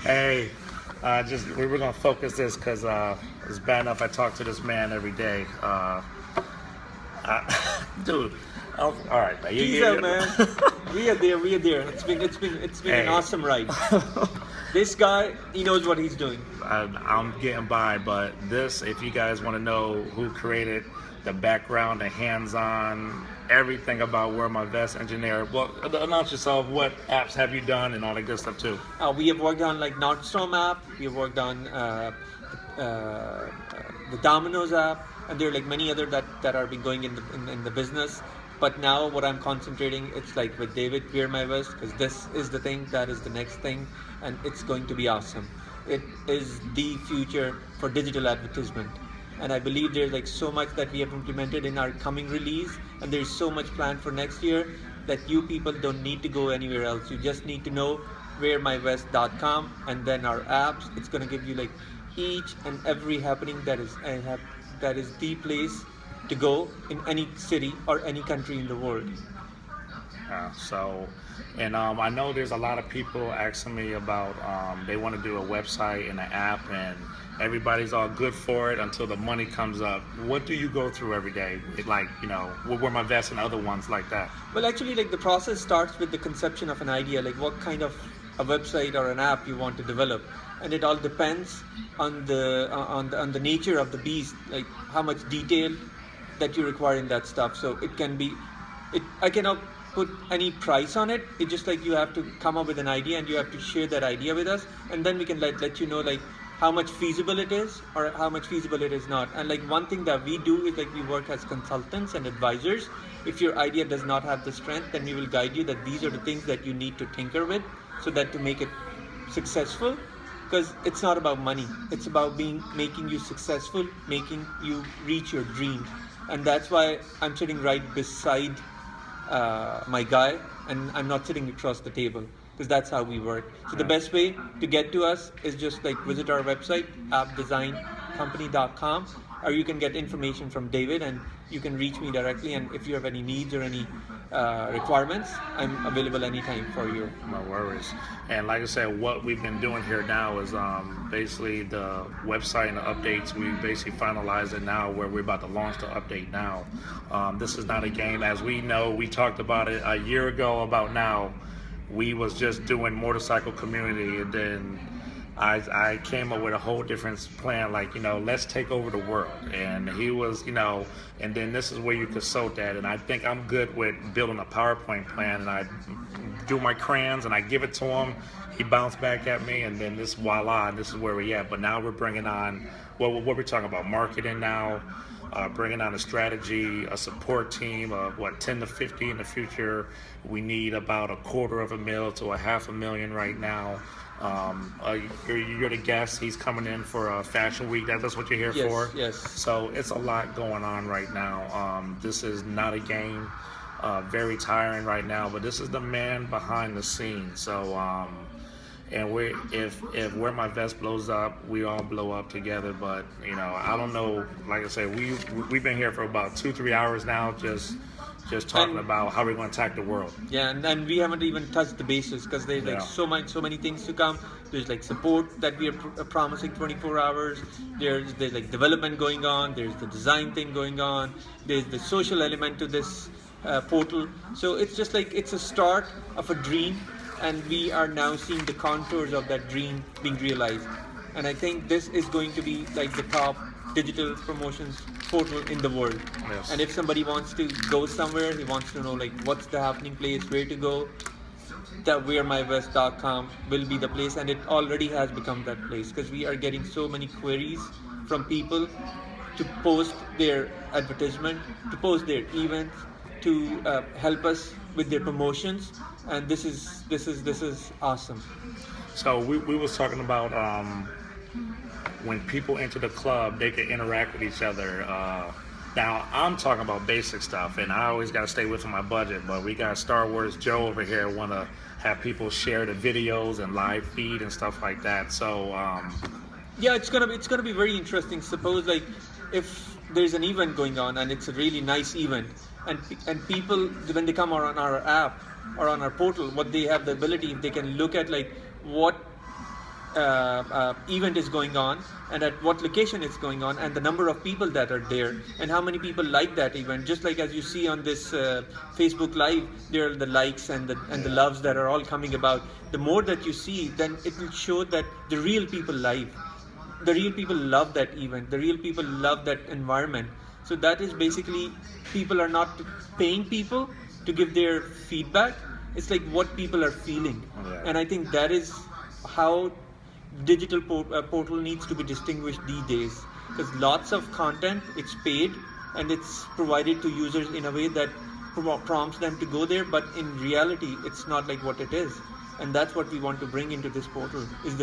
Hey, just we were gonna focus this because it's bad enough I talk to this man every day. Dude, all right, man. Peace out, man. We are there. We are there. It's been an awesome ride. This guy, he knows what he's doing. I'm getting by, but this, if you guys want to know who created the background, the hands-on, everything about WearMyVest engineer, well, announce yourself. What apps have you done and all that good stuff too? We have worked on like Nordstrom app. We have worked on the Domino's app, and there are like many other that are been going in the business. But now what I'm concentrating, it's like with David, WearMyVest, because this is the thing, that is the next thing, and it's going to be awesome. It is the future for digital advertisement. And I believe there's like so much that we have implemented in our coming release, and there's so much planned for next year that you people don't need to go anywhere else. You just need to know WearMyVest.com, and then our apps. It's going to give you like each and every happening that is the place to go in any city or any country in the world. I know there's a lot of people asking me about they want to do a website and an app, and everybody's all good for it until the money comes up. What do you go through every day? Like, WearMyVest and other ones like that. Well, actually, like the process starts with the conception of an idea, like what kind of a website or an app you want to develop, and it all depends on the nature of the beast, like how much detail that you require in that stuff. So it can be, I cannot put any price on it. It's just like you have to come up with an idea and you have to share that idea with us, and then we can let you know like how much feasible it is or how much feasible it is not. And like one thing that we do is like we work as consultants and advisors. If your idea does not have the strength, then we will guide you that these are the things that you need to tinker with so that to make it successful. Because it's not about money, it's about making you successful, making you reach your dreams. And that's why I'm sitting right beside my guy, and I'm not sitting across the table, because that's how we work. So the best way to get to us is just like visit our website, appdesigncompany.com, or you can get information from David and you can reach me directly. And if you have any needs or any requirements, I'm available anytime for you. No worries. And like I said, what we've been doing here now is basically the website and the updates. We basically finalized it now, where we're about to launch the update now. This is not a game, as we know. We talked about it a year ago about now. We was just doing motorcycle community, and then I came up with a whole different plan, like, let's take over the world. And he was, and then this is where you consult that. And I think I'm good with building a PowerPoint plan, and I do my crayons and I give it to him. He bounced back at me, and then this, voila, this is where we're at. But now we're bringing on, what we're talking about, marketing now, bringing on a strategy, a support team of 10 to 50 in the future. We need about $250,000 to $500,000 right now. You're the guest. He's coming in for Fashion Week. That's what you're here for? Yes. So it's a lot going on right now. This is not a game. Very tiring right now, but this is the man behind the scenes. So, and if WearMyVest blows up, we all blow up together. But I don't know. Like I said, we've been here for about 2-3 hours now, just talking about how we're going to attack the world. Yeah, and we haven't even touched the bases, because there's like so many things to come. There's like support that we are promising 24 hours. There's like development going on. There's the design thing going on. There's the social element to this portal. So it's just like it's a start of a dream, and we are now seeing the contours of that dream being realized. And I think this is going to be like the top digital promotions portal in the world. Yes. And if somebody wants to go somewhere, he wants to know like what's the happening place, where to go, that WearMyVest.com will be the place, and it already has become that place, because we are getting so many queries from people to post their advertisement, to post their events, to help us with their promotions, and this is awesome. So we was talking about when people enter the club, they can interact with each other. Now, I'm talking about basic stuff, and I always got to stay within my budget, but we got Star Wars Joe over here want to have people share the videos and live feed and stuff like that. So, yeah, it's gonna be very interesting. Suppose like if there's an event going on and it's a really nice event, and people, when they come on our app or on our portal, what they have the ability, if they can look at like what event is going on and at what location it's going on and the number of people that are there and how many people like that event. Just like as you see on this Facebook Live, there are the likes and the loves that are all coming about. The more that you see, then it will show that the real people live. The real people love that event. The real people love that environment. So that is basically, people are not paying people to give their feedback. It's like what people are feeling. Yeah. And I think that is how digital portal needs to be distinguished these days, because lots of content, it's paid and it's provided to users in a way that prompts them to go there, but in reality it's not like what it is. And that's what we want to bring into this portal, is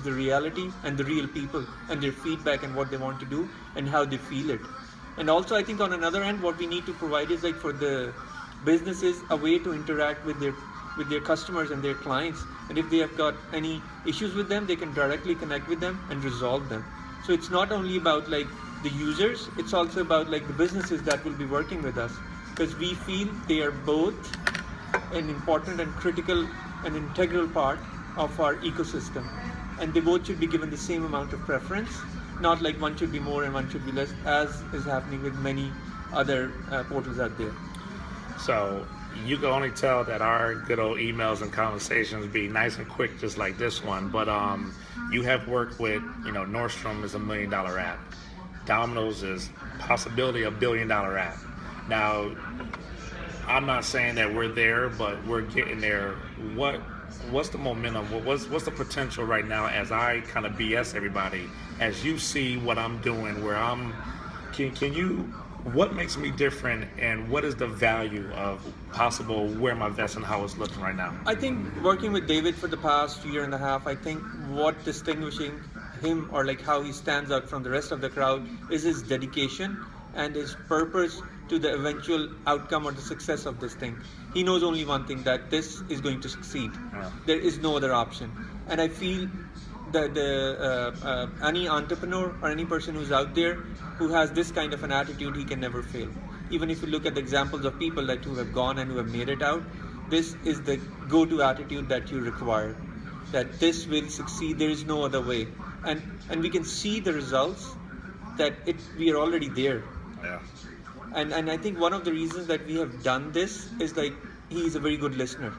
the reality and the real people and their feedback and what they want to do and how they feel it. And also I think on another end, what we need to provide is like for the businesses a way to interact with their customers and their clients, and if they have got any issues with them, they can directly connect with them and resolve them. So it's not only about like the users, it's also about like the businesses that will be working with us, because we feel they are both an important and critical and integral part of our ecosystem, and they both should be given the same amount of preference, not like one should be more and one should be less, as is happening with many other portals out there. So you can only tell that our good old emails and conversations be nice and quick, just like this one. But you have worked with, Nordstrom is $1 million app. Domino's is possibility $1 billion app. Now, I'm not saying that we're there, but we're getting there. What's the momentum? What's the potential right now? As I kind of BS everybody, as you see what I'm doing, where I'm, can you? What makes me different, and what is the value of possible WearMyVest and how it's looking right now? I think working with David for the past year and a half, I think what distinguishing him, or like how he stands out from the rest of the crowd, is his dedication and his purpose to the eventual outcome or the success of this thing. He knows only one thing, that this is going to succeed. Yeah. There is no other option. And I feel that any entrepreneur or any person who's out there who has this kind of an attitude, he can never fail. Even if you look at the examples of people who have gone and who have made it out, this is the go-to attitude that you require, that this will succeed, there is no other way. And we can see the results, that we are already there. Yeah. And I think one of the reasons that we have done this is like, he's a very good listener,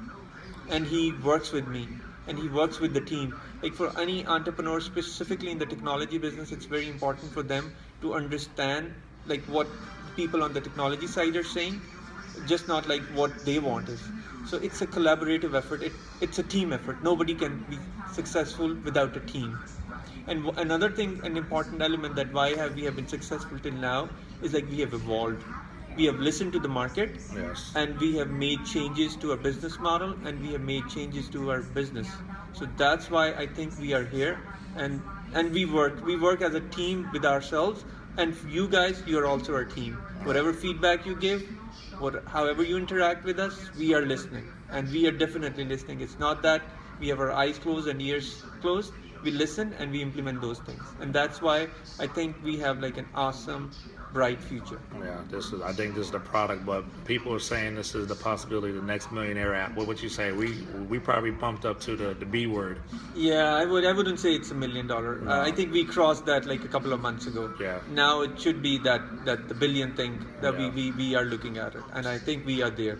and he works with me and he works with the team. Like for any entrepreneur, specifically in the technology business, it's very important for them to understand like what people on the technology side are saying, just not like what they want is. So it's a collaborative effort. It's a team effort. Nobody can be successful without a team. And another thing, an important element that we have been successful till now, is like we have evolved. We have listened to the market, Yes. and we have made changes to our business model, and we have made changes to our business. So that's why I think we are here, and we work as a team with ourselves, and you guys, you are also our team. Whatever feedback you give, however you interact with us, we are listening, and we are definitely listening. It's not that we have our eyes closed and ears closed. We listen and we implement those things, and that's why I think we have like an awesome, bright future. Yeah, I think this is the product, but people are saying this is the possibility of the next millionaire app. What would you say? We probably bumped up to the B word. Yeah, I wouldn't say it's $1 million. No. I think we crossed that like a couple of months ago. Yeah. Now it should be that the billion thing that Yeah. we are looking at it, and I think we are there.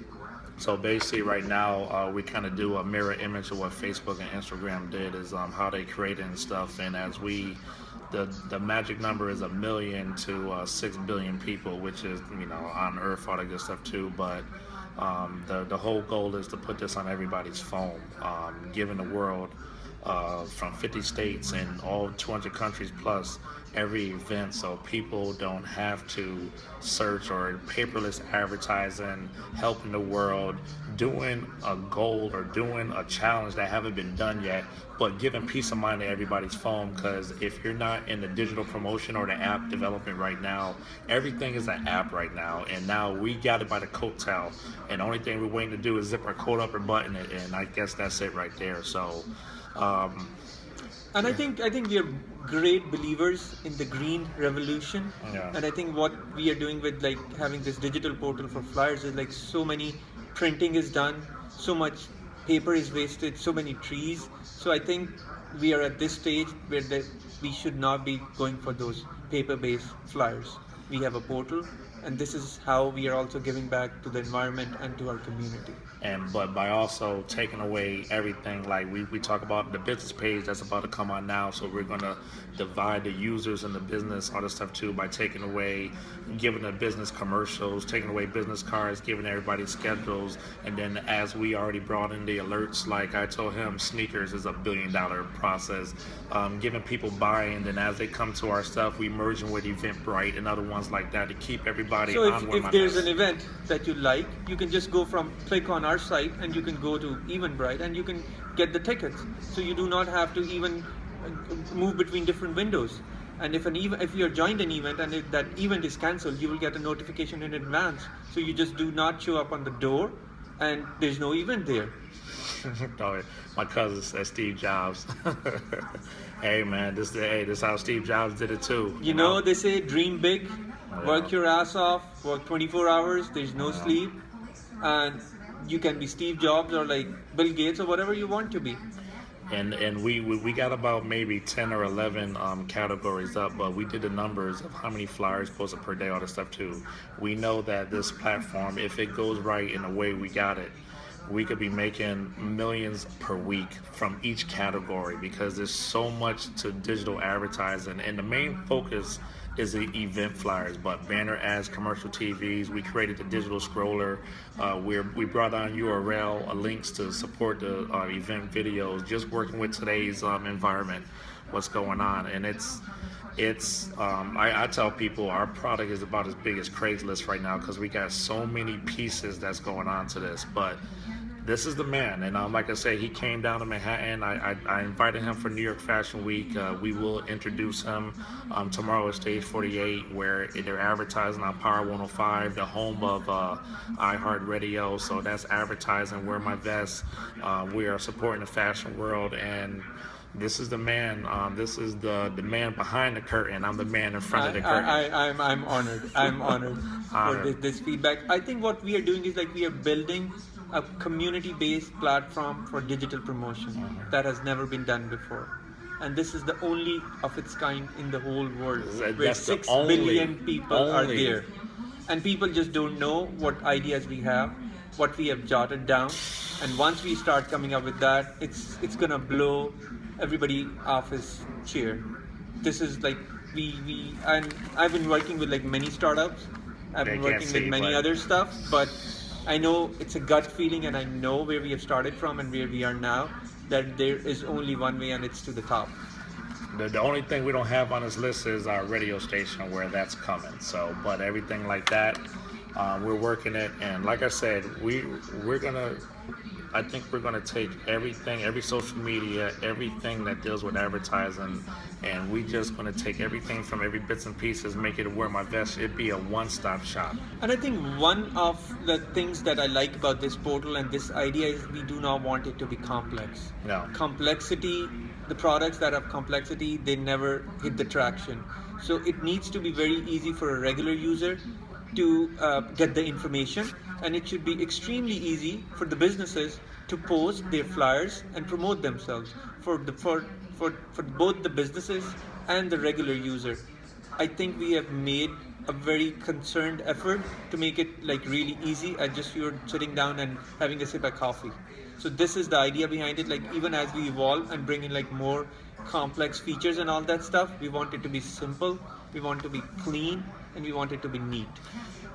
So basically right now we kind of do a mirror image of what Facebook and Instagram did, is how they created and stuff. And as the magic number is 1 million to 6 billion people, which is on Earth, all that good stuff too. But the whole goal is to put this on everybody's phone, giving the world from 50 states and all 200 countries plus every event, so people don't have to search, or paperless advertising, helping the world, doing a goal or doing a challenge that haven't been done yet, but giving peace of mind to everybody's phone. Because if you're not in the digital promotion or the app development right now, everything is an app right now, and now we got it by the coattail, and the only thing we're waiting to do is zip our code up and button it, and I guess that's it right there. So And I think we are great believers in the green revolution. Yeah. And I think what we are doing with like having this digital portal for flyers is like, so many printing is done, so much paper is wasted, so many trees, So I think we are at this stage where we should not be going for those paper-based flyers. We have a portal, and this is how we are also giving back to the environment and to our community. And but by also taking away everything, like we talk about the business page that's about to come on now, so we're gonna divide the users and the business, all this stuff too, by taking away, giving the business commercials, taking away business cards, giving everybody schedules, and then as we already brought in the alerts, like I told him, sneakers is $1 billion process, giving people buy-in, then as they come to our stuff, we merging with Eventbrite and other ones like that to keep everybody So on if there's an event that you like, you can just go click on our site and you can go to Eventbrite and you can get the tickets. So you do not have to even move between different windows. And if you're joined an event and if that event is cancelled, you will get a notification in advance. So you just do not show up on the door and there's no event there. Oh, my cousin said Steve Jobs. Hey man, this is how Steve Jobs did it too. You know, they say dream big, work your ass off, work 24 hours, there's no sleep, and you can be Steve Jobs or like Bill Gates or whatever you want to be. And we got about maybe 10 or 11 categories up, but we did the numbers of how many flyers posted per day, all this stuff too. We know that this platform, if it goes right in the way we got it, we could be making millions per week from each category because there's so much to digital advertising, and the main focus is the event flyers, but banner ads, commercial TVs. We created the digital scroller. We brought on URL links to support the event videos. Just working with today's environment, what's going on, and I tell people our product is about as big as Craigslist right now because we got so many pieces that's going on to this, but this is the man, and like I say, he came down to Manhattan. I invited him for New York Fashion Week. We will introduce him tomorrow at Stage 48, where they're advertising on Power 105, the home of iHeartRadio. So that's advertising WearMyVest. We are supporting the fashion world, and this is the man. This is the man behind the curtain. I'm the man in front of the curtain. I'm honored. I'm honored for this feedback. I think what we are doing is like we are building a community-based platform for digital promotion that has never been done before. And this is the only of its kind in the whole world, where 6 billion people are there. And people just don't know what ideas we have, what we have jotted down. And once we start coming up with that, it's gonna blow everybody off his chair. This is like and I've been working with like many startups. I've been working with many other stuff, but I know it's a gut feeling, and I know where we have started from and where we are now, that there is only one way, and it's to the top. The only thing we don't have on this list is our radio station, where that's coming. So, but everything like that, we're working it, and like I said, I think we're gonna take everything, every social media, everything that deals with advertising, and we just gonna take everything from every bits and pieces, make it WearMyVest. It'd be a one-stop shop. And I think one of the things that I like about this portal and this idea is we do not want it to be complex. No. Complexity, the products that have complexity, they never hit the traction. So it needs to be very easy for a regular user to get the information, and it should be extremely easy for the businesses to post their flyers and promote themselves for both the businesses and the regular user. I think we have made a very concerned effort to make it like really easy as just you're sitting down and having a sip of coffee. So this is the idea behind it. Like even as we evolve and bring in like more complex features and all that stuff, we want it to be simple, we want it to be clean, and we want it to be neat.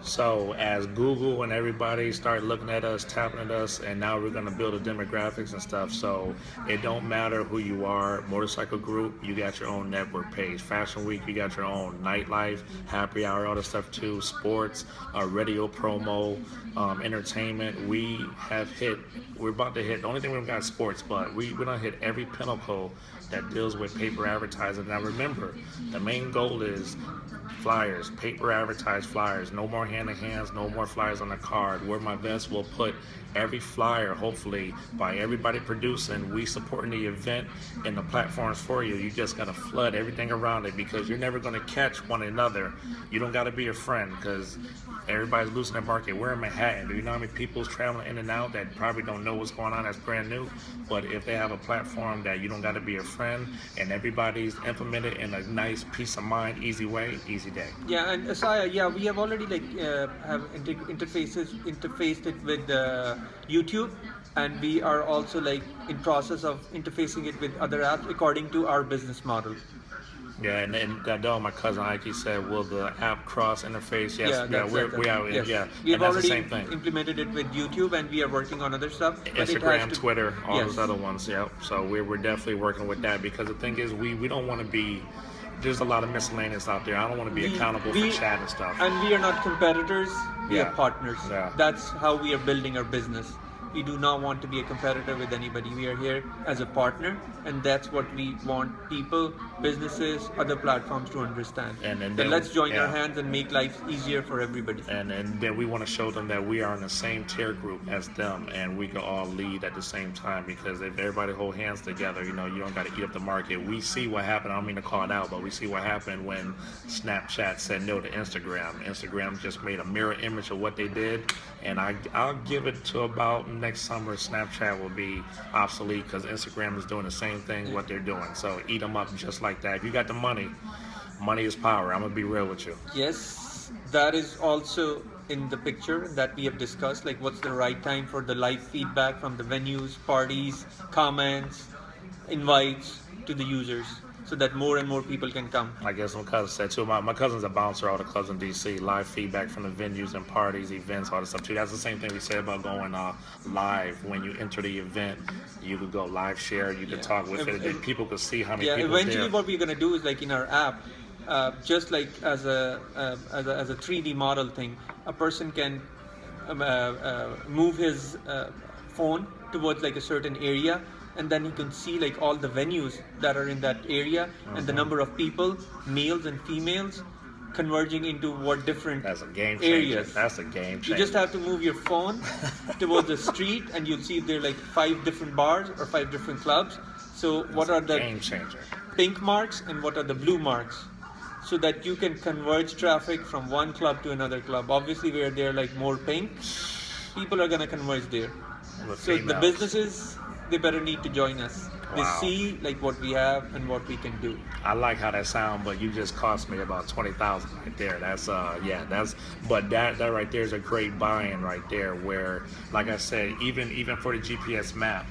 So as Google and everybody start looking at us, tapping at us, and now we're going to build the demographics and stuff. So it don't matter who you are. Motorcycle Group, you got your own network page. Fashion Week, you got your own. Nightlife, happy hour, all that stuff too. Sports, radio promo, entertainment. We're about to hit, the only thing we've got is sports, but we're going to hit every pinnacle that deals with paper advertising. Now remember, the main goal is flyers, paper advertised flyers, no more hand in hands, no more flyers on the card. WearMyVest will put every flyer, hopefully by everybody producing, we supporting the event and the platforms for you. You just got to flood everything around it, because you're never going to catch one another. You don't got to be a friend, because everybody's losing their market. We're in Manhattan. Do you know how many people's traveling in and out that probably don't know what's going on, that's brand new? But if they have a platform that you don't got to be a friend, and everybody's implemented in a nice, peace of mind, easy way, easy day. Yeah, and Asaya, yeah, we have already have interfaced it with YouTube, and we are also in process of interfacing it with other apps according to our business model. Yeah, and I know my cousin Ike said, will the app cross interface? Yes, Yes. yeah. We And have that's the already same thing. implemented it with YouTube, and we are working on other stuff. but it has Instagram, to- Twitter, all Yes. those other ones, yeah. So we're definitely working with that, because the thing is, we don't want to be, there's a lot of miscellaneous out there. I don't want to be accountable for chat and stuff. And we are not competitors, we Yeah. are partners. Yeah. That's how we are building our business. We do not want to be a competitor with anybody. We are here as a partner, and that's what we want people, businesses, other platforms to understand. And then then let's join our yeah. hands and make life easier for everybody. And then we want to show them that we are in the same tier group as them, and we can all lead at the same time, because if everybody hold hands together, you don't got to eat up the market. We see what happened. I don't mean to call it out, but we see what happened when Snapchat said no to Instagram. Instagram just made a mirror image of what they did, and I'll give it to about next summer, Snapchat will be obsolete, because Instagram is doing the same thing what they're doing. So eat them up just like that. If you got the money is power. I'm gonna be real with you. Yes, that is also in the picture that we have discussed. What's the right time for the live feedback from the venues, parties, comments, invites to the users, so that more and more people can come. I guess my cousin said too. My cousin's a bouncer, all the clubs in DC. Live feedback from the venues and parties, events, all this stuff too. That's the same thing we say about going live. When you enter the event, you could go live share. You could talk with it, and people could see how many people. Eventually, there. what we're gonna do is in our app, just as a 3D model thing, a person can move his phone towards a certain area, and then he can see all the venues that are in that area, and the number of people, males and females, converging into what different That's a game changer. areas. That's a game changer. You just have to move your phone towards the street, and you'll see there are 5 different bars or 5 different clubs. So what are the game changer? pink marks and what are the blue marks, so that you can converge traffic from one club to another club. Obviously, where they're more pink, people are going to converge there. So the businesses, they better need to join us. They Wow. see what we have and what we can do. I like how that sounds, but you just cost me about 20,000 right there. That's but that right there is a great buy-in right there. Where, like I said, even for the GPS map,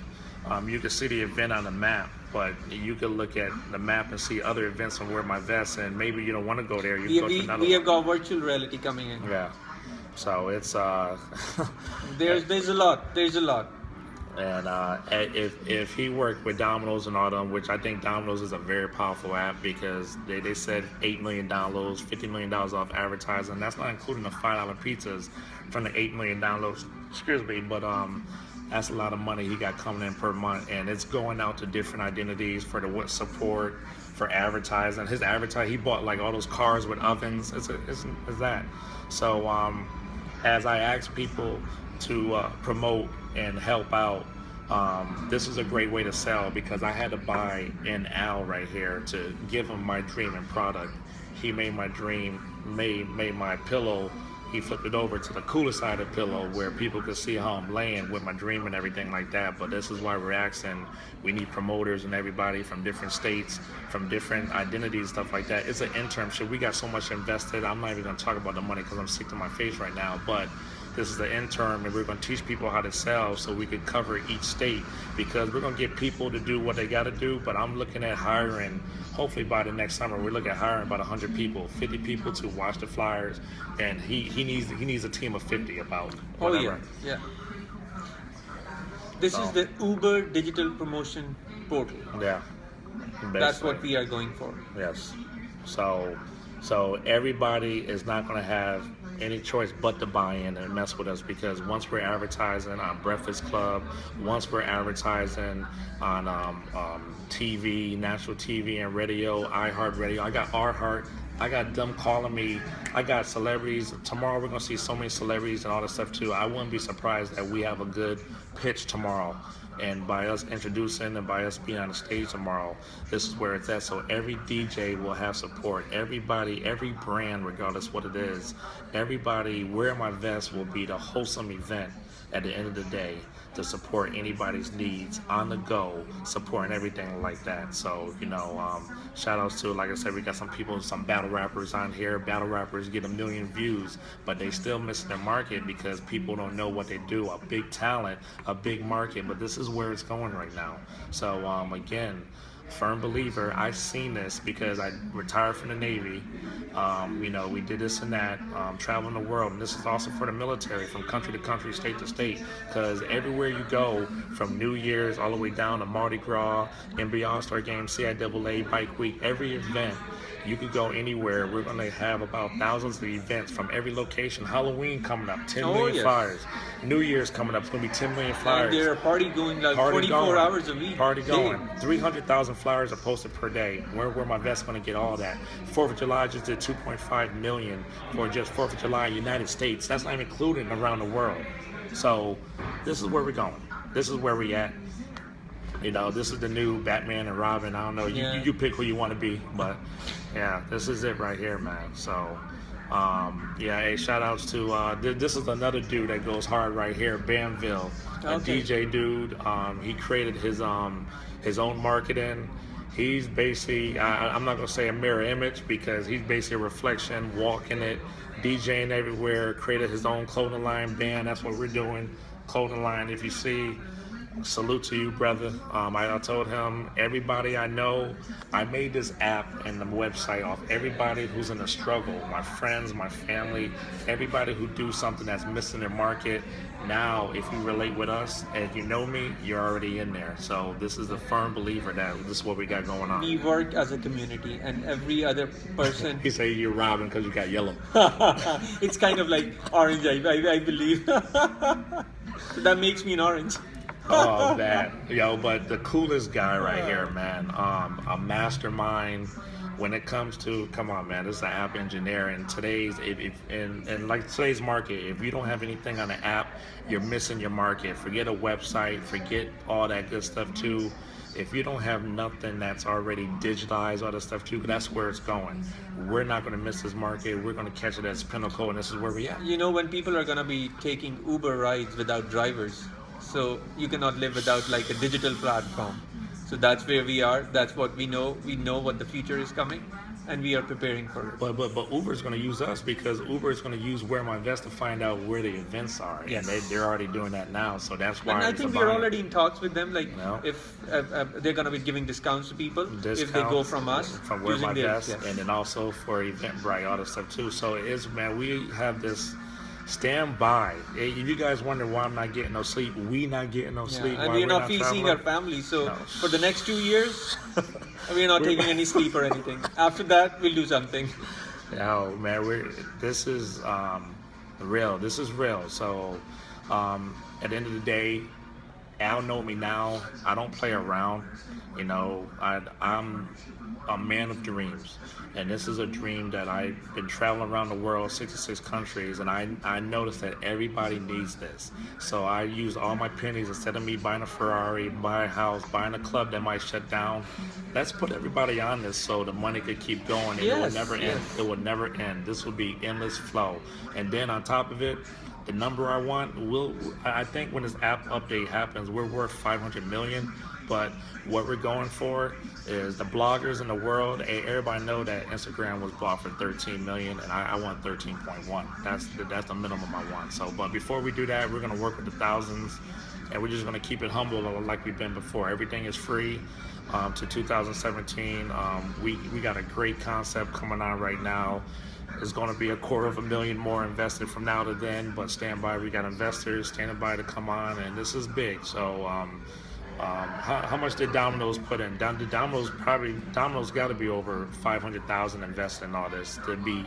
you can see the event on the map, but you can look at the map and see other events on WearMyVest, and maybe you don't want to go there. You go to another We have one. got virtual reality coming in. Yeah. So it's There's a lot. There's a lot. And if he worked with Domino's and all them, which I think Domino's is a very powerful app, because they said 8 million downloads, $50 million off advertising. That's not including the $5 pizzas from the 8 million downloads. Excuse me, but that's a lot of money he got coming in per month, and it's going out to different identities for the support, for advertising. His advertising, he bought all those cars with ovens. It's that. So as I ask people to promote and help out, this is a great way to sell, because I had to buy an Al right here to give him my dream and product. He made my dream, made my pillow. He flipped it over to the cooler side of the pillow, where people could see how I'm laying with my dream and everything like that. But this is why we're asking. We need promoters and everybody from different states, from different identities, stuff like that. It's an internship. We got so much invested. I'm not even going to talk about the money, because I'm sick to my face right now. But this is the intern, and we're going to teach people how to sell, so we could cover each state, because we're going to get people to do what they got to do. But I'm looking at hiring, hopefully by the next summer, we're looking at hiring about 100 people, 50 people to watch the flyers, and he needs a team of 50 about whatever. Oh yeah. This is the Uber digital promotion portal. Yeah. That's what we are going for. Yes. So everybody is not going to have any choice but to buy in and mess with us, because once we're advertising on Breakfast Club, once we're advertising on TV, national TV and radio, iHeartRadio, I got our heart. I got them calling me. I got celebrities. Tomorrow we're going to see so many celebrities and all this stuff too. I wouldn't be surprised that we have a good pitch tomorrow. And by us introducing and by us being on the stage tomorrow, this is where it's at. So every DJ will have support. Everybody, every brand, regardless what it is, everybody, WearMyVest will be the wholesome event at the end of the day to support anybody's needs on the go, supporting everything like that. So, shout outs to, like I said, we got some people, some battle rappers on here. Battle rappers get 1 million views, but they still missing their market because people don't know what they do. A big talent, a big market, but this is where it's going right now. So, again, firm believer. I've seen this because I retired from the Navy. We did this and that, traveling the world. And this is also for the military, from country to country, state to state. Because everywhere you go, from New Year's all the way down to Mardi Gras, NBA All-Star Game, CIAA, Bike Week, every event, you could go anywhere. We're going to have about thousands of events from every location. Halloween coming up, 10 million flyers. New Year's coming up, it's going to be 10 million flyers. And there's a party going like 24 hours a week. Party going. 300,000 flyers are posted per day. Where my vest going to get all that? 4th of July just did 2.5 million for just 4th of July United States. That's not even including around the world. So this is where we're going. This is where we at. This is the new Batman and Robin. I don't know. You pick who you want to be, but yeah, this is it right here, man. So, hey, shout outs to this is another dude that goes hard right here, Bamville, a DJ dude. He created his own marketing. He's basically, I'm not gonna say a mirror image because he's basically a reflection, walking it, DJing everywhere. Created his own clothing line, band. That's what we're doing, clothing line. If you see. Salute to you, brother. I told him, everybody I know, I made this app and the website off everybody who's in a struggle, my friends, my family, everybody who do something that's missing their market. Now, if you relate with us, and if you know me, you're already in there. So this is a firm believer that this is what we got going on. We work as a community, and every other person... You say you're Robin because you got yellow. It's kind of like orange, I believe. So that makes me an orange. Oh, that. But the coolest guy right here, man. A mastermind when it comes to, come on, man, this is an app engineer. And today's, like today's market, if you don't have anything on the app, you're missing your market. Forget a website, forget all that good stuff too. If you don't have nothing that's already digitalized, all that stuff too, that's where it's going. We're not going to miss this market. We're going to catch it at its pinnacle, and this is where we at. When people are going to be taking Uber rides without drivers, so you cannot live without like a digital platform. So that's where we are. That's what we know. We know what the future is coming, and we are preparing for it. But Uber is going to use us because Uber is going to use WearMyVest to find out where the events are. Yes. And they're already doing that now. So that's why. And I think we're already in talks with them. Like if they're going to be giving discounts to people if they go from us from WearMyVest, and then also for Eventbrite, all this stuff too. So it is, man. We have this. Stand by. If you guys wonder why I'm not getting no sleep, we not getting no sleep. And we're not feeding our family. So for the next 2 years, we're not taking any sleep or anything. After that, we'll do something. No, man, this is real. This is real. So at the end of the day, Al know me now. I don't play around. I'm a man of dreams. And this is a dream that I've been traveling around the world, 66 countries, and I noticed that everybody needs this. So I use all my pennies instead of me buying a Ferrari, buying a house, buying a club that might shut down. Let's put everybody on this so the money could keep going and it will never end. It will never end. This will be endless flow. And then on top of it, the number I want, I think when this app update happens, we're worth 500 million. But what we're going for is the bloggers in the world. Everybody know that Instagram was bought for 13 million, and I want 13.1. That's the minimum I want. So, but before we do that, we're gonna work with the thousands, and we're just gonna keep it humble like we've been before. Everything is free. To 2017, we got a great concept coming on right now. There's going to be $250,000 more invested from now to then, but stand by. We got investors standing by to come on, and this is big. So How much did Domino's put in? Domino's got to be over 500,000 invested in all this to be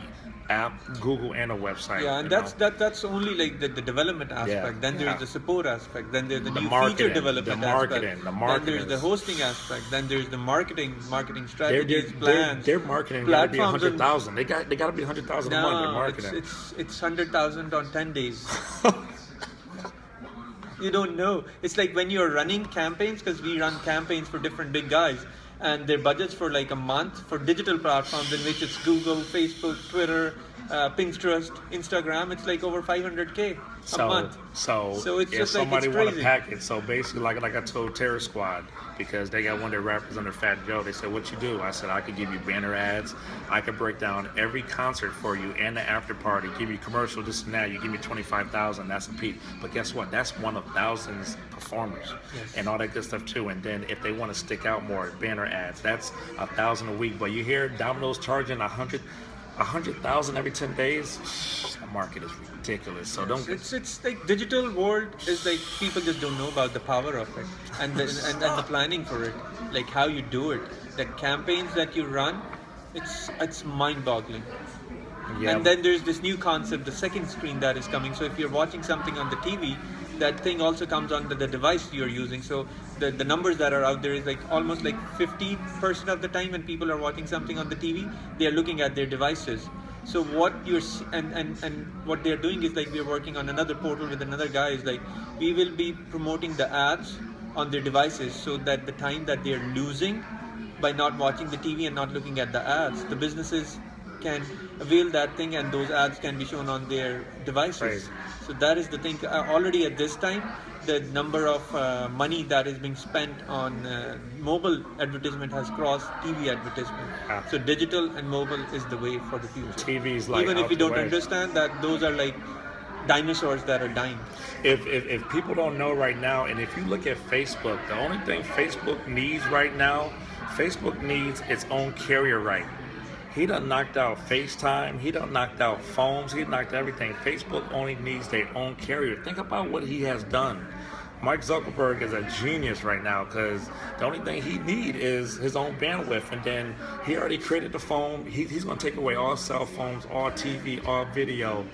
app, Google, and a website. Yeah, and that's only like the development aspect. Then there's the support aspect. Then there's the new feature development aspect. Then there's the hosting aspect. Then there's the marketing strategies, plans. Their marketing got to be 100,000. They got to be 100,000 a month. Their marketing. It's 100,000 on 10 days. You don't know. It's like when you're running campaigns, because we run campaigns for different big guys, and their budgets for like a month for digital platforms in which it's Google, Facebook, Twitter, Pinterest, Instagram. It's like over 500K a month. So it's if just somebody like, it's want to pack it, so basically like I told Terror Squad, because they got one of their rappers under Fat Joe, they said, what you do? I said, I could give you banner ads, I could break down every concert for you and the after party, give you commercial, this and that, you give me 25,000, that's a peep. But guess what? That's one of thousands performers. Yes. And all that good stuff too. And then if they want to stick out more, banner ads, that's 1,000 a week. But you hear Domino's charging 100,000 every 10 days. The market is ridiculous. So don't. It's like digital world is like people just don't know about the power of it and the planning for it, like how you do it, the campaigns that you run. It's mind-boggling. Yeah. And then there's this new concept, the second screen that is coming. So if you're watching something on the TV, that thing also comes onto the device you're using. So the numbers that are out there is like almost like 50% of the time when people are watching something on the TV, they are looking at their devices. So what you're and what they're doing is like we're working on another portal with another guy. Is like we will be promoting the ads on their devices, so that the time that they're losing by not watching the TV and not looking at the ads, the businesses can avail that thing, and those ads can be shown on their devices. Crazy. So that is the thing. Already at this time, the number of money that is being spent on mobile advertisement has crossed TV advertisement. Yeah. So digital and mobile is the way for the future. TV's like even if out you the don't way. understand that those are like dinosaurs that are dying. If people don't know right now, and if you look at Facebook, the only thing Facebook needs right now, Facebook needs its own carrier right. He done knocked out FaceTime. He done knocked out phones. He knocked everything. Facebook only needs their own carrier. Think about what he has done. Mike Zuckerberg is a genius right now, because the only thing he need is his own bandwidth. And then he already created the phone. He's going to take away all cell phones, all TV, all video.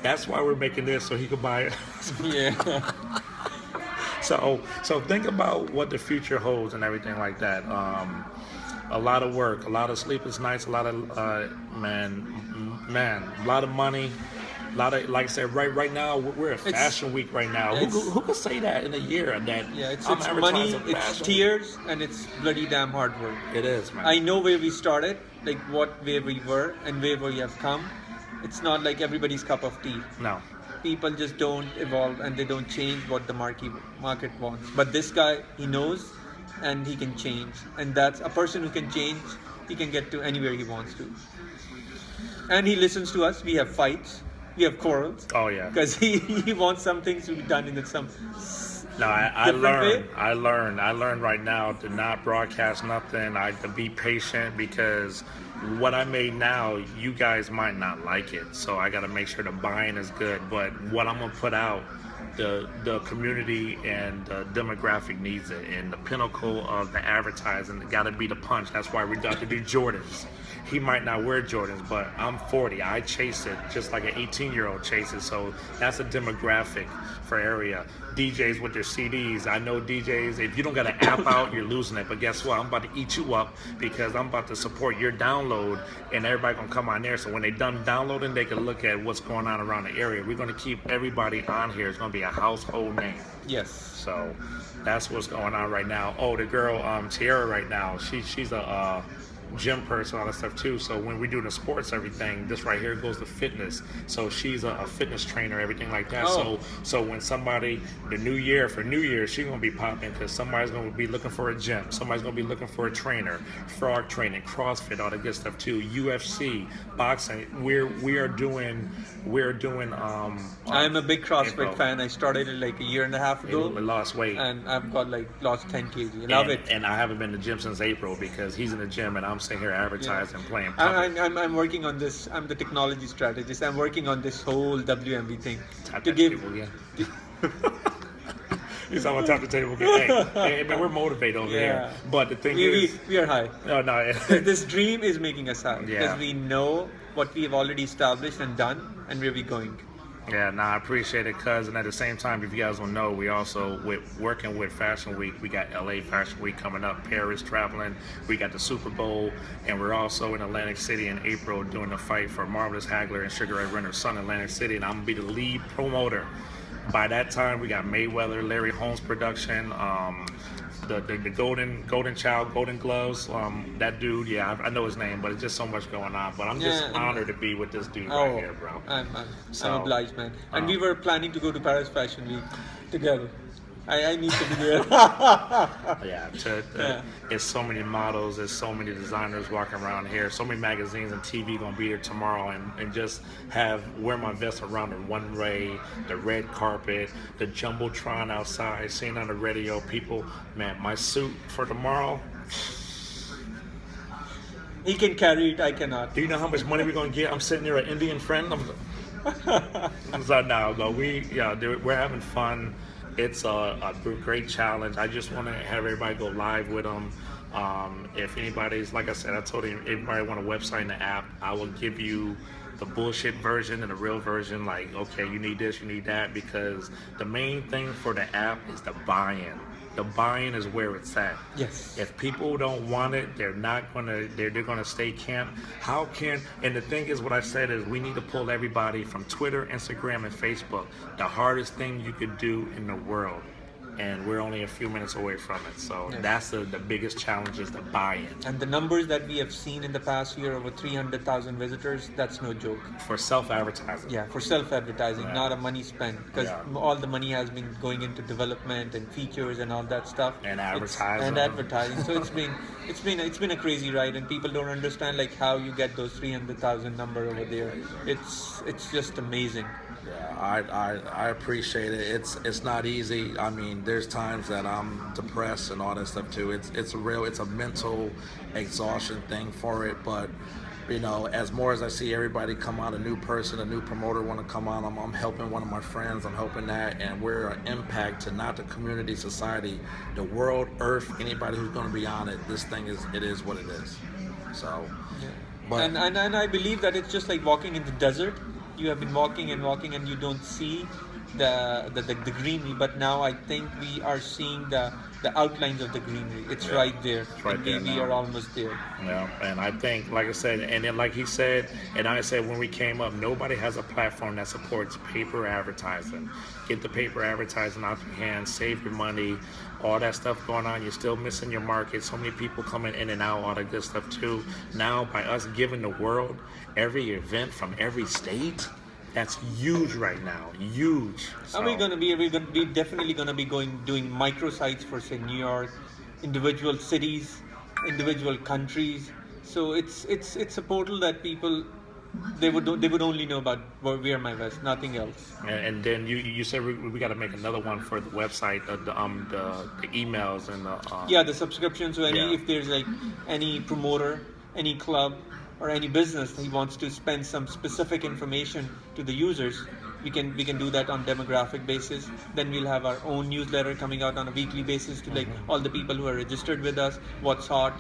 That's why we're making this, so he could buy it. Yeah. So think about what the future holds and everything like that. A lot of work, a lot of sleepless nights, a lot of a lot of money, a lot of, like I said, right now we're at Fashion Week right now. Who could say that in a year? That it's money, it's tears, and it's bloody damn hard work. It is, man. I know where we started, like where we were and where we have come. It's not like everybody's cup of tea. No. People just don't evolve and they don't change what the market wants. But this guy, he knows, and he can change. And that's a person who can change. He can get to anywhere he wants to. And he listens to us. We have fights. We have quarrels. Oh yeah. Because he wants some things to be done in some. No, I learned. Way. I learned right now to not broadcast nothing. To be patient, because what I made now, you guys might not like it. So I got to make sure the buying is good. But what I'm gonna put out, the community and the demographic needs it, and the pinnacle of the advertising got to be the punch. That's why we got to do Jordans. He might not wear Jordans, but I'm 40. I chase it just like an 18-year-old chases. So that's a demographic for area. DJs with their CDs. I know DJs, if you don't got an app out, you're losing it. But guess what? I'm about to eat you up, because I'm about to support your download, and everybody gonna come on there. So when they done downloading, they can look at what's going on around the area. We're gonna keep everybody on here. It's gonna be a household name. Yes. So that's what's going on right now. Oh, the girl Tiara right now, she's a gym person, all that stuff too. So when we do the sports, everything, this right here goes to fitness. So she's a fitness trainer, everything like that. Oh. So when somebody, the new year, for New Year, she's gonna be popping, because somebody's gonna be looking for a gym, somebody's gonna be looking for a trainer, frog training, CrossFit, all that good stuff too, UFC, boxing. We are doing I'm a big CrossFit fan. I started it like a year and a half ago. We lost weight, and I've got lost 10 kg. Love it. And I haven't been to the gym since April, because he's in the gym and I'm sitting here advertising, playing puppet. I'm working on this. I'm the technology strategist. I'm working on this whole WMV thing Type to that give. people, yeah. He's on top of the table. Hey, man, we're motivated over here. But the thing is, we are high. No. This dream is making us high because Yeah. we know what we have already established and done, and where we're going. Yeah, no, I appreciate it, cuz. And at the same time, if you guys don't know, we also working with Fashion Week. We got LA Fashion Week coming up, Paris traveling. We got the Super Bowl, and we're also in Atlantic City in April doing the fight for Marvelous Hagler and Sugar Ray Renner's son in Atlantic City, and I'm gonna be the lead promoter. By that time, we got Mayweather, Larry Holmes production, the Golden Child, Golden Gloves. That dude, yeah, I know his name, but it's just so much going on. But I'm just honored to be with this dude right here, bro. I'm obliged, man. And we were planning to go to Paris Fashion Week together. I need to be there. It's so many models, there's so many designers walking around here, so many magazines and TV gonna be here tomorrow, and just have Wear My Vest around the runway, the red carpet, the jumbotron outside, seeing on the radio, people, man, my suit for tomorrow. He can carry it, I cannot. Do you know how much money we're gonna get? I'm sitting there, an Indian friend. We're having fun. It's a great challenge. I just want to have everybody go live with them. If anybody's, like I said, I told you, if anybody want a website and an app, I will give you the bullshit version and the real version. Like, okay, you need this, you need that, because the main thing for the app is the buy-in. The buy-in is where it's at. Yes. If people don't want it, they're not gonna. They're gonna stay camped. How can? And the thing is, what I said is, we need to pull everybody from Twitter, Instagram, and Facebook. The hardest thing you could do in the world, and we're only a few minutes away from it. So that's the biggest challenge, is the buy-in. And the numbers that we have seen in the past year, over 300,000 visitors, that's no joke. For self-advertising. Yeah, for self-advertising, not a money spent, because all the money has been going into development and features and all that stuff. And advertising. So it's been a crazy ride, and people don't understand like how you get those 300,000 number over there. It's just amazing. Yeah, I appreciate it. It's not easy. I mean, there's times that I'm depressed and all that stuff too. It's a mental exhaustion thing for it. But you know, as more as I see everybody come on, a new person, a new promoter want to come on, I'm helping one of my friends. I'm helping that, and we're an impact to not the community, society, the world, Earth, anybody who's going to be on it. This thing is what it is. So, but and I believe that it's just like walking in the desert. You have been walking and you don't see the greenery, but now I think we are seeing the outlines of the greenery. It's right there. It's right there we are almost there. Yeah, and I think, like I said, and then like he said, and I said when we came up, nobody has a platform that supports paper advertising. Get the paper advertising out your hands, save your money, all that stuff going on. You're still missing your market. So many people coming in and out, all that good stuff too. Now, by us giving the world every event from every state, that's huge right now. Huge. So. Are we gonna be? We're definitely gonna be doing microsites for, say, New York, individual cities, individual countries. So it's a portal that people they would only know about WearMyVest, nothing else. And then you said we got to make another one for the website, the emails and the the subscription. So if there's like any promoter, any club, or any business he wants to spend some specific information to the users, we can do that on demographic basis. Then we'll have our own newsletter coming out on a weekly basis to like all the people who are registered with us, what's hot,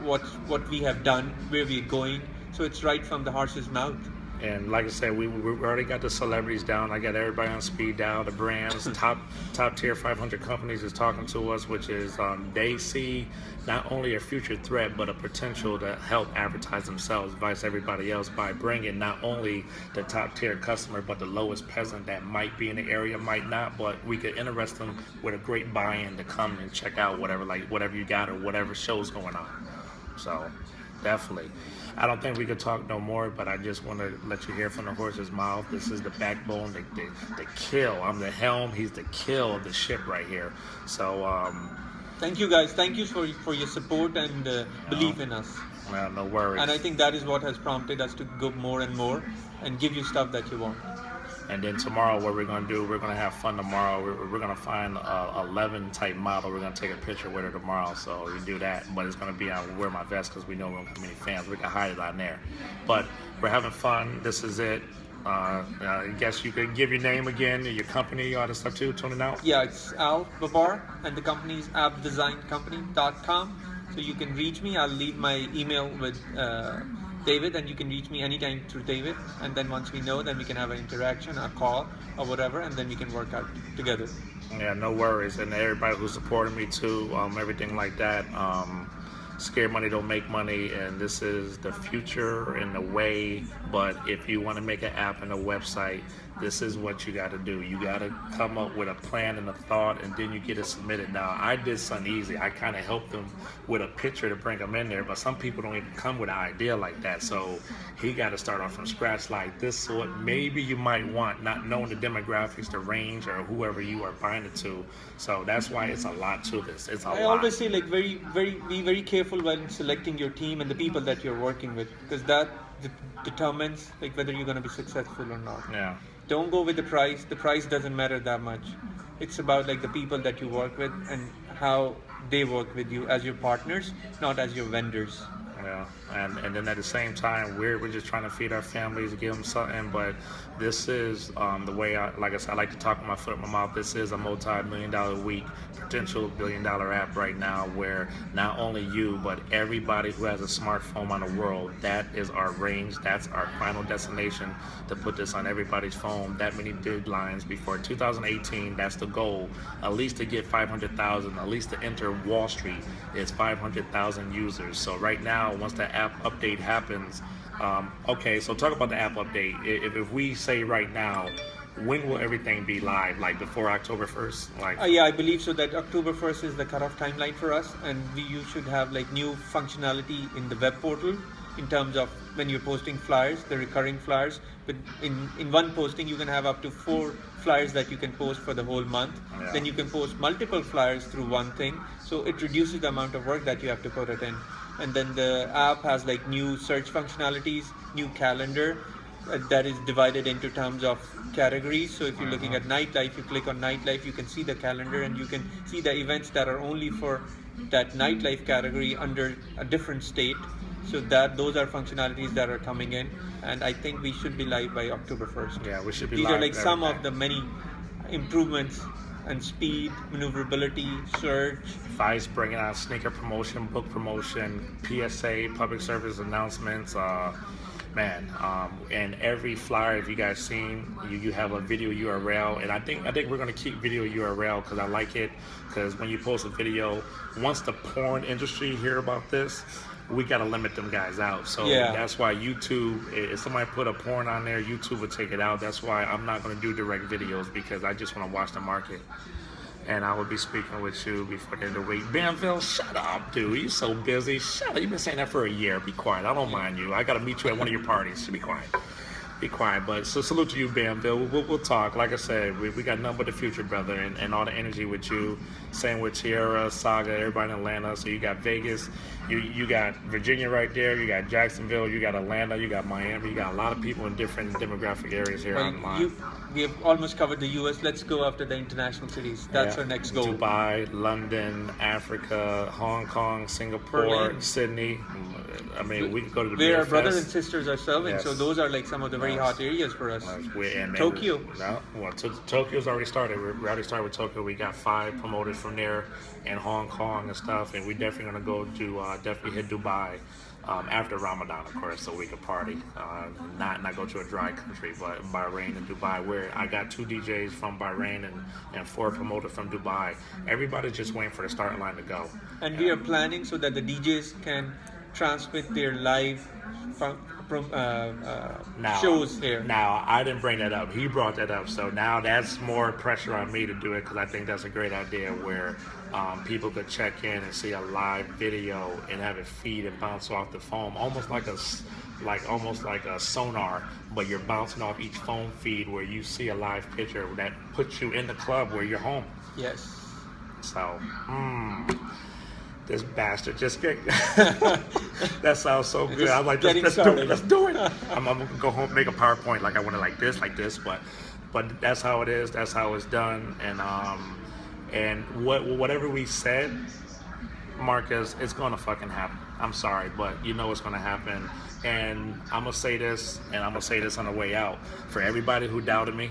what we have done, where we're going. So it's right from the horse's mouth. And like I said, we already got the celebrities down. I got everybody on speed dial. The brands, top tier 500 companies is talking to us, which is they see not only a future threat, but a potential to help advertise themselves, vice everybody else, by bringing not only the top tier customer, but the lowest peasant that might be in the area, might not, but we could interest them with a great buy-in to come and check out whatever you got or whatever show's going on. So definitely. I don't think we could talk no more, but I just want to let you hear from the horse's mouth. This is the backbone, the kill. I'm the helm. He's the kill of the ship right here. So, thank you guys. Thank you for your support and belief in us. No worries. And I think that is what has prompted us to go more and more and give you stuff that you want. And then tomorrow, what we're going to do, we're going to have fun tomorrow. We're going to find a 11 type model. We're going to take a picture with her tomorrow. So we do that. But it's going to be on WearMyVest because we know we don't have many fans. We can hide it on there. But we're having fun. This is it. I guess you could give your name again, your company, all that stuff too, tuning out. Yeah, it's Al Babar, and the company is appdesigncompany.com. So you can reach me. I'll leave my email with David, and you can reach me anytime through David. And then once we know, then we can have an interaction, a call, or whatever, and then we can work out together. Yeah, no worries. And everybody who supported me too, everything like that. Scared money don't make money, and this is the future in a way. But if you want to make an app and a website, this is what you got to do. You got to come up with a plan and a thought, and then you get it submitted. Now, I did something easy. I kind of helped them with a picture to bring them in there, but some people don't even come with an idea like that. So he got to start off from scratch like this. So what maybe you might want, not knowing the demographics, the range, or whoever you are buying it to. So that's why it's a lot to this. It's a lot. I always say, like, be very careful when selecting your team and the people that you're working with, because that determines like whether you're going to be successful or not. Yeah. Don't go with the price. The price doesn't matter that much. It's about like the people that you work with and how they work with you as your partners, not as your vendors. Yeah, and then at the same time, we're just trying to feed our families, give them something. But this is the way like I said, I like to talk with my foot in my mouth. This is a multi-million-dollar a week, potential billion-dollar app right now, where not only you, but everybody who has a smartphone on the world, that is our range. That's our final destination, to put this on everybody's phone. That many deadlines before 2018. That's the goal. At least to get 500,000. At least to enter Wall Street is 500,000 users. So right now, once the app update happens, okay, so talk about the app update. If we say right now, when will everything be live? Like before October 1st? Like yeah, I believe so. That October 1st is the cutoff timeline for us, and you should have like new functionality in the web portal in terms of when you're posting flyers, the recurring flyers. But in one posting, you can have up to 4 flyers that you can post for the whole month. Yeah. Then you can post multiple flyers through one thing, so it reduces the amount of work that you have to put it in. And then the app has like new search functionalities, new calendar that is divided into terms of categories. So if you're looking at nightlife, you click on nightlife, you can see the calendar and you can see the events that are only for that nightlife category under a different state. So those are functionalities that are coming in, and I think we should be live by October 1st. Yeah, we should be These live are like some every of the many improvements and speed, maneuverability, search. Vice bringing out sneaker promotion, book promotion, PSA, public service announcements. And every flyer, if you guys seen, you have a video URL, and I think we're gonna keep video URL because I like it. Because when you post a video, once the porn industry hear about this, we gotta limit them guys out. So Yeah. that's why YouTube, if somebody put a porn on there, YouTube would take it out. That's why I'm not gonna do direct videos, because I just want to watch the market. And I will be speaking with you before the end of the week. Bamville, shut up, dude. You're so busy. Shut up. You've been saying that for a year. Be quiet. I don't mind you. I got to meet you at one of your parties. So be quiet. Be quiet. But so salute to you, Bamville. We'll talk. Like I said, we got nothing but the future, brother, and all the energy with you. Same with Tierra, Saga, everybody in Atlanta. So you got Vegas. You got Virginia right there. You got Jacksonville. You got Atlanta. You got Miami. You got a lot of people in different demographic areas here online. We have almost covered the US. Let's go after the international cities. That's our next goal. Dubai, London, Africa, Hong Kong, Singapore, Berlin. Sydney. I mean, we could go to the Where our WearMyVest. brothers and sisters are serving. Yes. So those are like some of the very hot areas for us. Tokyo. Tokyo's already started. We already started with Tokyo. We got 5 promoters from there, and Hong Kong and stuff. And we definitely gonna go to definitely hit Dubai after Ramadan, of course, so we can party. Not go to a dry country, but Bahrain and Dubai. Where I got 2 DJs from Bahrain and 4 promoters from Dubai. Everybody's just waiting for the starting line to go. And we are planning so that the DJs can transmit their live shows here. Now, I didn't bring that up. He brought that up. So now that's more pressure on me to do it, because I think that's a great idea where people could check in and see a live video and have it feed and bounce off the foam, almost like a sonar, but you're bouncing off each phone feed where you see a live picture that puts you in the club where you're home. Yes. So, this bastard just get that sounds so good. I'm like, let's do it. I'm gonna go home, make a PowerPoint like I want it like this, but that's how it is. That's how it's done. And whatever we said, Marcus, it's gonna fucking happen. I'm sorry, but you know it's gonna happen. And I'm gonna say this, and I'm gonna say this on the way out. For everybody who doubted me,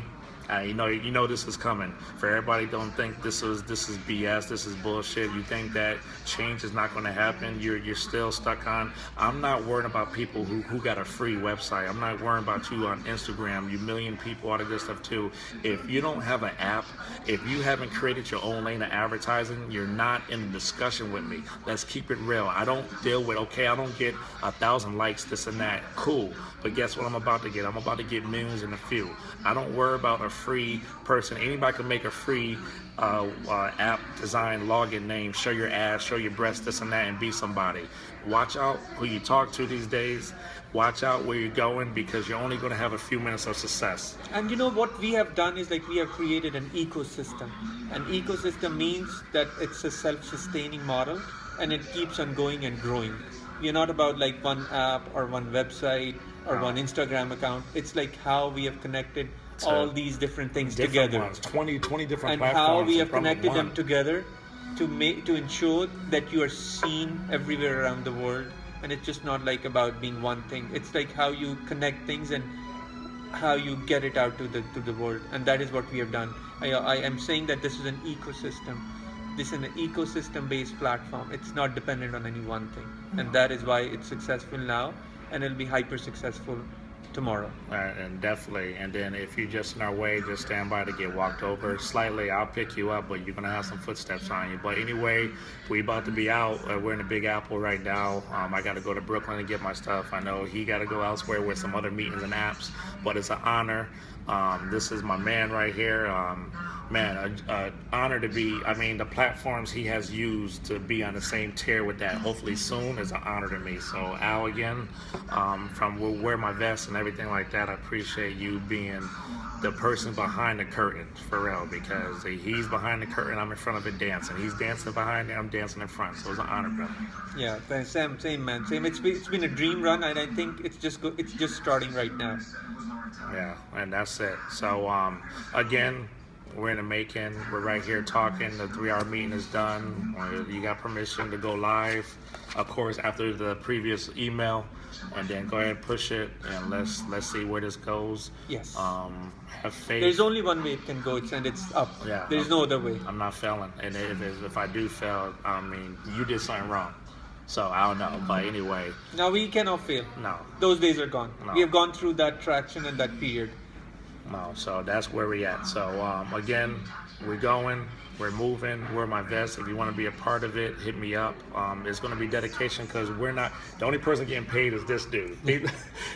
you know this is coming. For everybody don't think this is BS, this is bullshit. You think that change is not going to happen. You're still stuck on. I'm not worried about people who got a free website. I'm not worried about you on Instagram. You million people, all of this stuff too. If you don't have an app, if you haven't created your own lane of advertising, you're not in the discussion with me. Let's keep it real. I don't deal with, okay, I don't get 1,000 likes, this and that. Cool. But guess what I'm about to get? I'm about to get millions in a few. I don't worry about a free person. Anybody can make a free app design login name, show your ass, show your breasts, this and that, and be somebody. Watch out who you talk to these days. Watch out where you're going, because you're only going to have a few minutes of success. And you know what we have done is, like, we have created an ecosystem. An ecosystem means that it's a self-sustaining model, and it keeps on going and growing. We're not about like one app or one website or one Instagram account. It's like how we have connected all these different things together. Ones, 20 different and platforms. And how we have connected them together to ensure that you are seen everywhere around the world. And it's just not like about being one thing. It's like how you connect things and how you get it out to the world. And that is what we have done. I am saying that this is an ecosystem. This is an ecosystem-based platform. It's not dependent on any one thing. And that is why it's successful now, and it'll be hyper successful tomorrow. And definitely. And then if you're just in our way, just stand by to get walked over slightly. I'll pick you up, but you're gonna have some footsteps on you. But anyway, we about to be out. We're in the Big Apple right now. I got to go to Brooklyn and get my stuff. I know he got to go elsewhere with some other meetings and apps, but it's an honor. This is my man right here. Man, honor to be, I mean, the platforms he has used to be on the same tier with that, hopefully soon, is an honor to me. So Al, again, from WearMyVest and everything like that, I appreciate you being the person behind the curtain, for real, because he's behind the curtain, I'm in front of it dancing. He's dancing behind it, I'm dancing in front, so it's an honor, brother. Yeah, same man, same. It's been a dream run, and I think it's just starting right now. Yeah, and that's it. So again, we're in the making. We're right here talking. The 3-hour meeting is done. You got permission to go live, of course, after the previous email, and then go ahead and push it, and let's see where this goes. Yes. Have faith. There's only one way it can go, and it's up. Yeah. There's no other way. I'm not failing, and if I do fail, I mean, you did something wrong. So I don't know, but anyway. Now we cannot fail. No. Those days are gone. No. We have gone through that traction and that period. No, so that's where we at. So again, we're going, we're moving. WearMyVest. If you want to be a part of it, hit me up. It's going to be dedication, because we're not, the only person getting paid is this dude.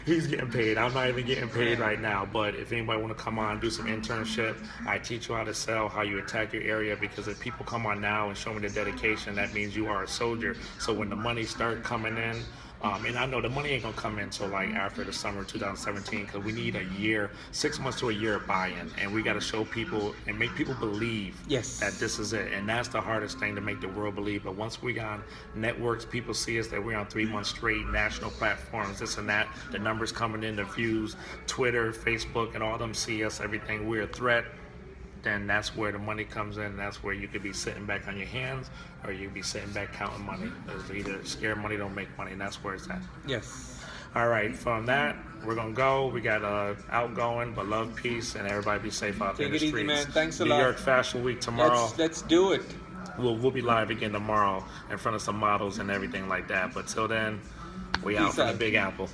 He's getting paid. I'm not even getting paid right now. But if anybody want to come on, do some internship, I teach you how to sell, how you attack your area, because if people come on now and show me the dedication, that means you are a soldier. So when the money start coming in, and I know the money ain't gonna come in until like after the summer of 2017, because we need a year, 6 months to a year of buy-in, and we got to show people and make people believe that this is it. And that's the hardest thing, to make the world believe. But once we got on networks, people see us, that we're on 3 months straight, national platforms, this and that, the numbers coming in, the views, Twitter, Facebook, and all them see us, everything, we're a threat. Then that's where the money comes in. That's where you could be sitting back on your hands, or you could be sitting back counting money. It's either scared money don't make money, and that's where it's at. Yes. All right, from that, we're going to go. We got outgoing, but love, peace, and everybody be safe out there in the streets. Take it easy, man. Thanks a lot. New York Fashion Week tomorrow. Let's do it. We'll be live again tomorrow in front of some models and everything like that. But till then, we out from the Big Apple.